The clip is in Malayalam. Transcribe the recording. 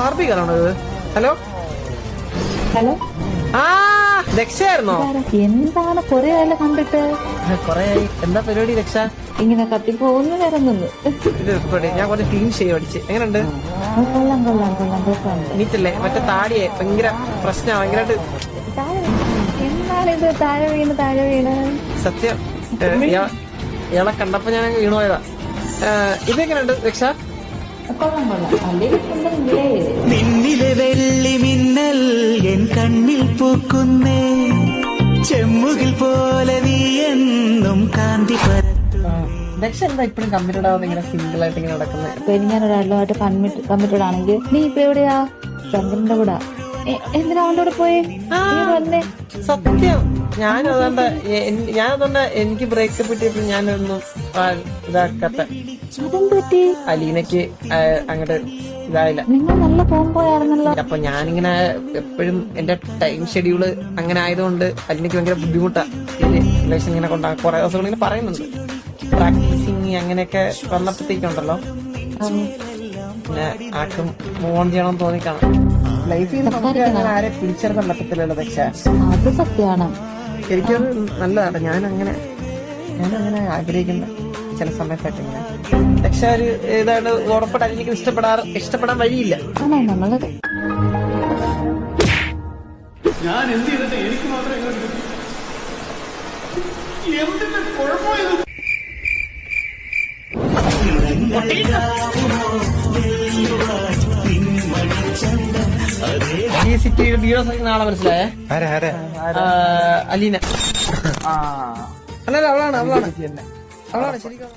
ബാർബി കാരണോ ഇത്? ഹലോ ഹലോ, ആ രക്ഷയായിരുന്നോ? എന്താണ് കൊറേ ആയല്ലോ കണ്ടിട്ട്. കൊറേ എന്താ പരിപാടി രക്ഷ? ഇങ്ങനെ കത്തിപ്പോന്ന് വരുന്നത്. ഇത് ഞാൻ കുറച്ച് ക്ലീൻ ചെയ്ത് പഠിച്ച്. എങ്ങനെയുണ്ട്? കൊള്ളാം കൊള്ളാം കൊള്ളാം രസമുണ്ട്. നീറ്റല്ലേ? മറ്റേ താടിയെ ഭയങ്കര പ്രശ്നമാണ് ഭയങ്കരമായിട്ട്. എന്താണിത് താഴെ വീണ് സത്യം ഇയാളെ കണ്ടപ്പോ ഞാൻ വീണുപോയതാ. ഇതെങ്ങനെയുണ്ട് രക്ഷ? കൊള്ളാം കൊള്ളാം. അല്ലെങ്കിൽ നിന്നിലെ വെള്ളി മിന്നൽ എൻ കണ്ണിൽ പൂക്കുന്നേ, ചെമ്മുകിൽ പോലെ നീ എന്നും കാന്തി പരത്തും. രക്ഷ എന്താ ഇപ്പഴും കമ്മിറ്റഡ് ആവാതെ ഇങ്ങനെ സിംഗിൾ ആയിട്ട് ഇങ്ങനെ നടക്കുന്നത്? ഞാൻ ഒരാളുമായിട്ട് കമ്മിറ്റഡ് ആണെങ്കിൽ നീ ഇപ്പൊ എവിടെയാ? ചന്ദ്രന്റെ കൂടെ. എന്തിനാ അവന്റെ കൂടെ പോയി വന്നേ? സത്യം ഞാനതുകൊണ്ട് എനിക്ക് ബ്രേക്കപ്പ് കിട്ടിയപ്പോൾ ഞാനൊന്നും ഇതാക്കത്തെ. അതെന്തുപറ്റി? അലീനക്ക് അങ്ങോട്ട് ഇതായില്ല. നിങ്ങൾ നല്ല പോകുമ്പോയായിരുന്നല്ലോ. അപ്പൊ ഞാനിങ്ങനെ എപ്പോഴും എന്റെ ടൈം ഷെഡ്യൂള് അങ്ങനെ ആയതുകൊണ്ട് അലീനക്ക് ഭയങ്കര ബുദ്ധിമുട്ടാ റിലേഷൻ ഇങ്ങനെ കൊണ്ടാ കുറെ ദിവസം ഇങ്ങനെ പറയുന്നുണ്ട്. പ്രാക്ടീസിങ് അങ്ങനെയൊക്കെ വന്നപ്പോഴത്തേക്കുണ്ടല്ലോ പിന്നെ ആർക്കും മൂവ് ഓൺ ചെയ്യണമെന്ന് തോന്നിക്കാണാം. ലൈഫിൽ നമുക്ക് അങ്ങനെ ആരെ പിടിച്ചെടുക്കാൻ പറ്റത്തില്ലല്ലോ. പക്ഷെ അത് സത്യമാണ്. എനിക്കത് നല്ലതാണ്. ഞാനങ്ങനെ ആഗ്രഹിക്കുന്ന ചില സമയത്തൊക്കെ ഇങ്ങനെ. പക്ഷെ ഒരു ഏതാണ് ഉറപ്പായിട്ട് എനിക്ക് ഇഷ്ടപ്പെടാൻ വഴിയില്ല. നമ്മള് ഞാൻ എന്ത് ചെയ്തിട്ട് എനിക്ക് മാത്രമേ എന്തിന്റെ കുഴപ്പമായത്? ഈ സിറ്റിയുടെ വീഡിയോസ് ഒക്കെ നാളെ മനസ്സിലായേ? അലീന. അല്ലല്ല അവളാണ് ശരിക്കും.